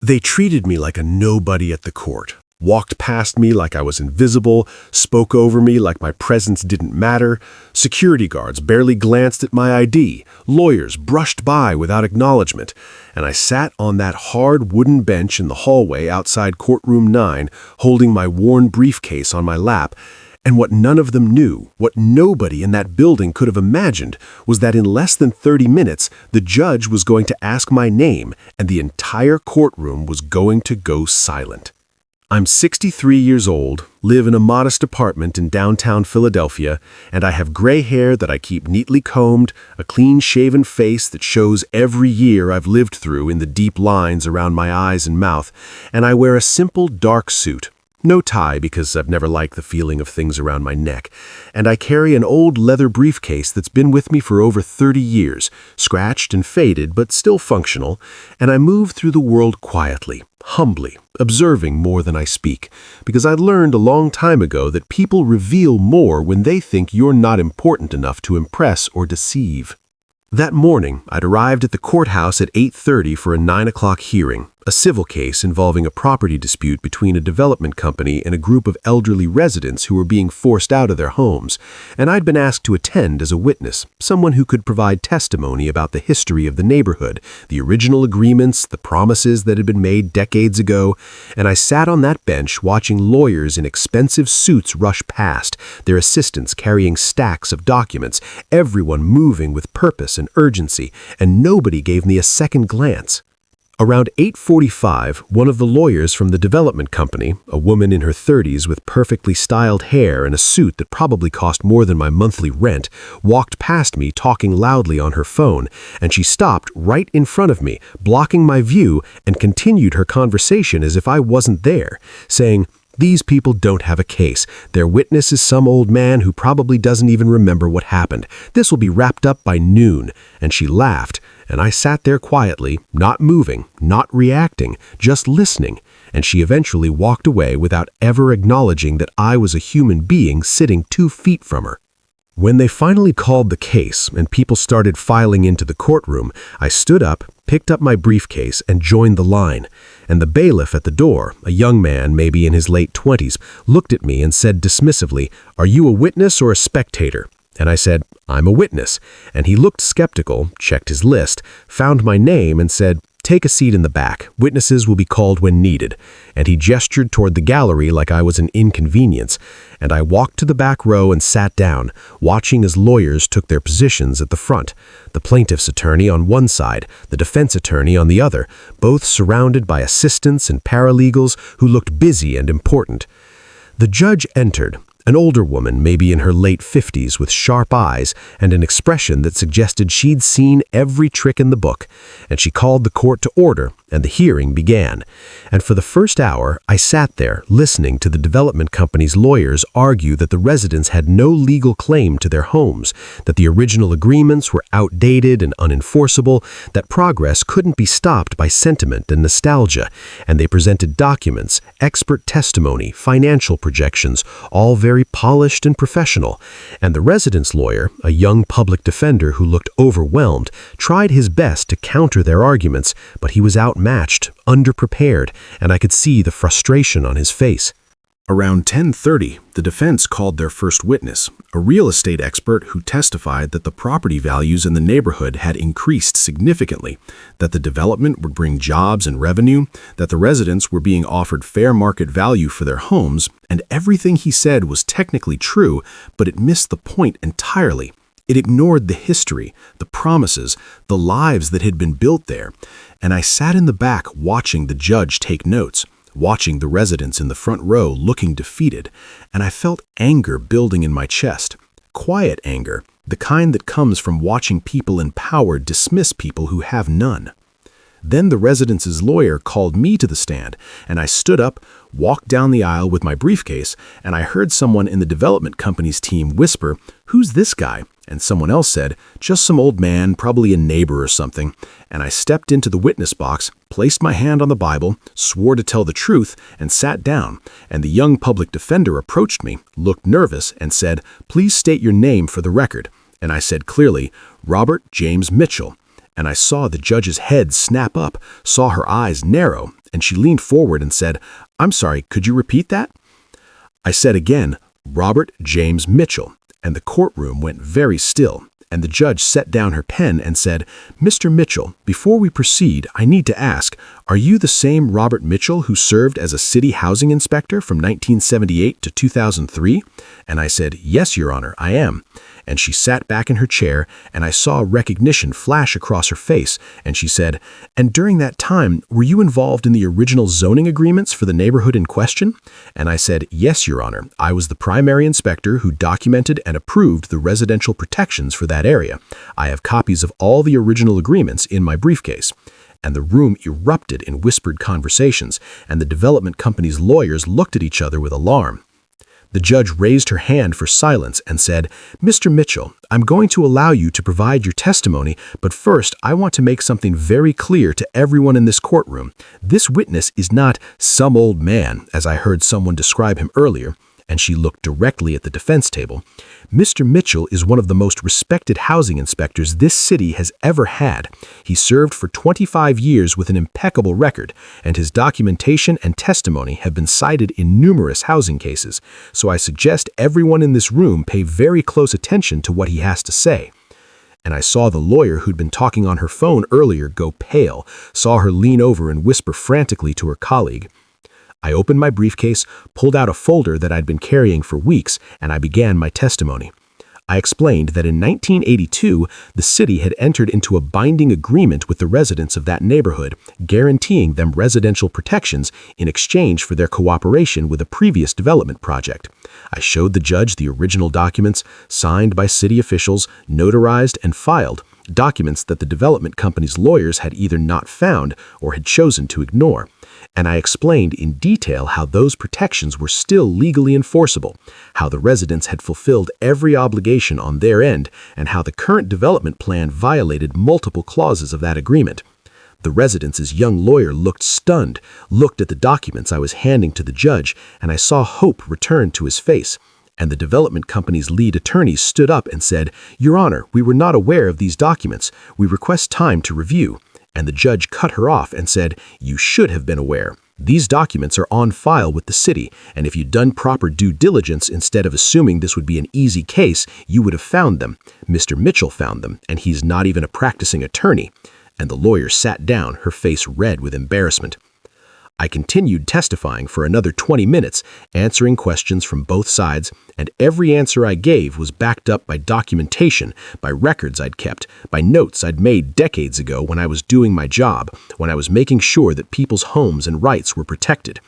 They treated me like a nobody at the court, walked past me like I was invisible, spoke over me like my presence didn't matter. Security guards barely glanced at my ID. Lawyers brushed by without acknowledgement. And I sat on that hard wooden bench in the hallway outside courtroom 9, holding my worn briefcase on my lap. And what none of them knew, what nobody in that building could have imagined, was that in less than 30 minutes, the judge was going to ask my name, and the entire courtroom was going to go silent. I'm 63 years old, live in a modest apartment in downtown Philadelphia, and I have gray hair that I keep neatly combed, a clean-shaven face that shows every year I've lived through in the deep lines around my eyes and mouth, and I wear a simple dark suit. No tie because I've never liked the feeling of things around my neck, and I carry an old leather briefcase that's been with me for over 30 years, scratched and faded but still functional, and I move through the world quietly, humbly, observing more than I speak, because I learned a long time ago that people reveal more when they think you're not important enough to impress or deceive. That morning, I'd arrived at the courthouse at 8:30 for a 9 o'clock hearing, a civil case involving a property dispute between a development company and a group of elderly residents who were being forced out of their homes, and I'd been asked to attend as a witness, someone who could provide testimony about the history of the neighborhood, the original agreements, the promises that had been made decades ago, and I sat on that bench watching lawyers in expensive suits rush past, their assistants carrying stacks of documents, everyone moving with purpose and urgency, and nobody gave me a second glance. Around 8:45, one of the lawyers from the development company, a woman in her 30s with perfectly styled hair and a suit that probably cost more than my monthly rent, walked past me talking loudly on her phone, and she stopped right in front of me, blocking my view, and continued her conversation as if I wasn't there, saying, "These people don't have a case. Their witness is some old man who probably doesn't even remember what happened. This will be wrapped up by noon." And she laughed, and I sat there quietly, not moving, not reacting, just listening, and she eventually walked away without ever acknowledging that I was a human being sitting 2 feet from her. When they finally called the case and people started filing into the courtroom, I stood up, picked up my briefcase, and joined the line. And the bailiff at the door, a young man maybe in his late 20s, looked at me and said dismissively, "Are you a witness or a spectator?" And I said, "I'm a witness." And he looked skeptical, checked his list, found my name, and said, "Take a seat in the back. Witnesses will be called when needed." And he gestured toward the gallery like I was an inconvenience. And I walked to the back row and sat down, watching as lawyers took their positions at the front. The plaintiff's attorney on one side, the defense attorney on the other, both surrounded by assistants and paralegals who looked busy and important. The judge entered. An older woman, maybe in her late 50s, with sharp eyes and an expression that suggested she'd seen every trick in the book, and she called the court to order, and the hearing began. And for the first hour, I sat there, listening to the development company's lawyers argue that the residents had no legal claim to their homes, that the original agreements were outdated and unenforceable, that progress couldn't be stopped by sentiment and nostalgia, and they presented documents, expert testimony, financial projections, all very polished and professional. And the resident's lawyer, a young public defender who looked overwhelmed, tried his best to counter their arguments, but he was outmatched, underprepared, and I could see the frustration on his face. Around 10:30, the defense called their first witness, a real estate expert who testified that the property values in the neighborhood had increased significantly, that the development would bring jobs and revenue, that the residents were being offered fair market value for their homes, and everything he said was technically true, but it missed the point entirely. It ignored the history, the promises, the lives that had been built there, and I sat in the back watching the judge take notes, watching the residents in the front row looking defeated, and I felt anger building in my chest. Quiet anger, the kind that comes from watching people in power dismiss people who have none. Then the residents' lawyer called me to the stand, and I stood up, walked down the aisle with my briefcase, and I heard someone in the development company's team whisper, "Who's this guy?" And someone else said, "Just some old man, probably a neighbor or something." And I stepped into the witness box, placed my hand on the Bible, swore to tell the truth, and sat down. And the young public defender approached me, looked nervous, and said, "Please state your name for the record." And I said clearly, "Robert James Mitchell." And I saw the judge's head snap up, saw her eyes narrow, and she leaned forward and said, "I'm sorry, could you repeat that?" I said again, "Robert James Mitchell," and the courtroom went very still, and the judge set down her pen and said, "Mr. Mitchell, before we proceed, I need to ask, are you the same Robert Mitchell who served as a city housing inspector from 1978 to 2003? And I said, "Yes, Your Honor, I am." And she sat back in her chair, and I saw recognition flash across her face, and she said, "And during that time, were you involved in the original zoning agreements for the neighborhood in question?" And I said, "Yes, Your Honor, I was the primary inspector who documented and approved the residential protections for that area. I have copies of all the original agreements in my briefcase." And the room erupted in whispered conversations, and the development company's lawyers looked at each other with alarm. The judge raised her hand for silence and said, "Mr. Mitchell, I'm going to allow you to provide your testimony, but first I want to make something very clear to everyone in this courtroom. This witness is not some old man, as I heard someone describe him earlier," and she looked directly at the defense table. "Mr. Mitchell is one of the most respected housing inspectors this city has ever had. He served for 25 years with an impeccable record, and his documentation and testimony have been cited in numerous housing cases. So I suggest everyone in this room pay very close attention to what he has to say." And I saw the lawyer who'd been talking on her phone earlier go pale, saw her lean over and whisper frantically to her colleague. I opened my briefcase, pulled out a folder that I'd been carrying for weeks, and I began my testimony. I explained that in 1982, the city had entered into a binding agreement with the residents of that neighborhood, guaranteeing them residential protections in exchange for their cooperation with a previous development project. I showed the judge the original documents, signed by city officials, notarized and filed, documents that the development company's lawyers had either not found or had chosen to ignore. And I explained in detail how those protections were still legally enforceable, how the residents had fulfilled every obligation on their end, and how the current development plan violated multiple clauses of that agreement. The residents' young lawyer looked stunned, looked at the documents I was handing to the judge, and I saw hope return to his face. And the development company's lead attorney stood up and said, "Your Honor, we were not aware of these documents. We request time to review." And the judge cut her off and said, "You should have been aware. These documents are on file with the city, and if you'd done proper due diligence instead of assuming this would be an easy case, you would have found them. Mr. Mitchell found them, and he's not even a practicing attorney." And the lawyer sat down, her face red with embarrassment. I continued testifying for another 20 minutes, answering questions from both sides, and every answer I gave was backed up by documentation, by records I'd kept, by notes I'd made decades ago when I was doing my job, when I was making sure that people's homes and rights were protected.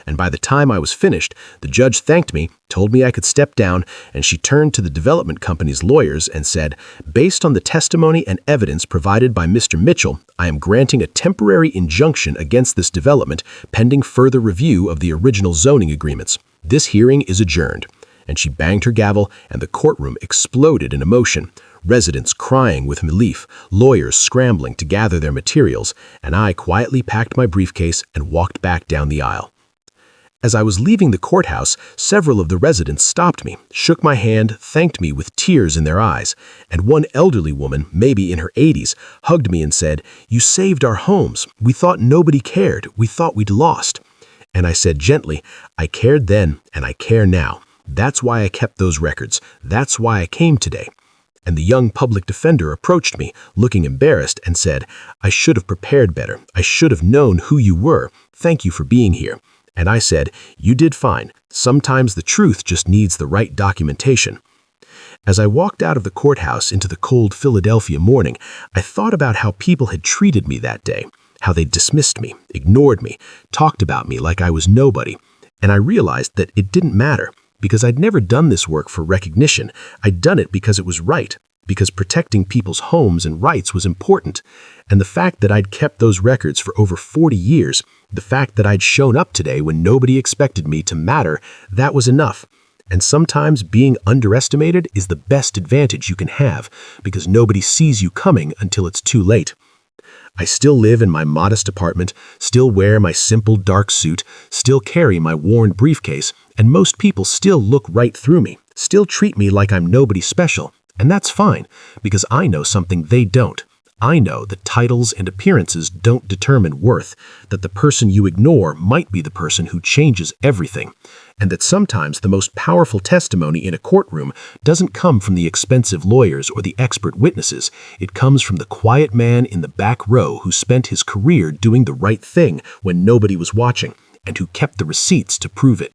And by the time I was finished, the judge thanked me, told me I could step down, and she turned to the development company's lawyers and said, "Based on the testimony and evidence provided by Mr. Mitchell, I am granting a temporary injunction against this development pending further review of the original zoning agreements. This hearing is adjourned." And she banged her gavel, and the courtroom exploded in emotion. Residents crying with relief, lawyers scrambling to gather their materials, and I quietly packed my briefcase and walked back down the aisle. As I was leaving the courthouse, several of the residents stopped me, shook my hand, thanked me with tears in their eyes, and one elderly woman, maybe in her 80s, hugged me and said, "You saved our homes. We thought nobody cared. We thought we'd lost." And I said gently, "I cared then, and I care now. That's why I kept those records. That's why I came today." And the young public defender approached me, looking embarrassed, and said, "I should have prepared better. I should have known who you were. Thank you for being here." And I said, "You did fine. Sometimes the truth just needs the right documentation." As I walked out of the courthouse into the cold Philadelphia morning, I thought about how people had treated me that day, how they dismissed me, ignored me, talked about me like I was nobody. And I realized that it didn't matter, because I'd never done this work for recognition. I'd done it because it was right, because protecting people's homes and rights was important. And the fact that I'd kept those records for over 40 years, the fact that I'd shown up today when nobody expected me to matter, that was enough. And sometimes being underestimated is the best advantage you can have, because nobody sees you coming until it's too late. I still live in my modest apartment, still wear my simple dark suit, still carry my worn briefcase, and most people still look right through me, still treat me like I'm nobody special. And that's fine, because I know something they don't. I know that titles and appearances don't determine worth, that the person you ignore might be the person who changes everything, and that sometimes the most powerful testimony in a courtroom doesn't come from the expensive lawyers or the expert witnesses. It comes from the quiet man in the back row who spent his career doing the right thing when nobody was watching, and who kept the receipts to prove it.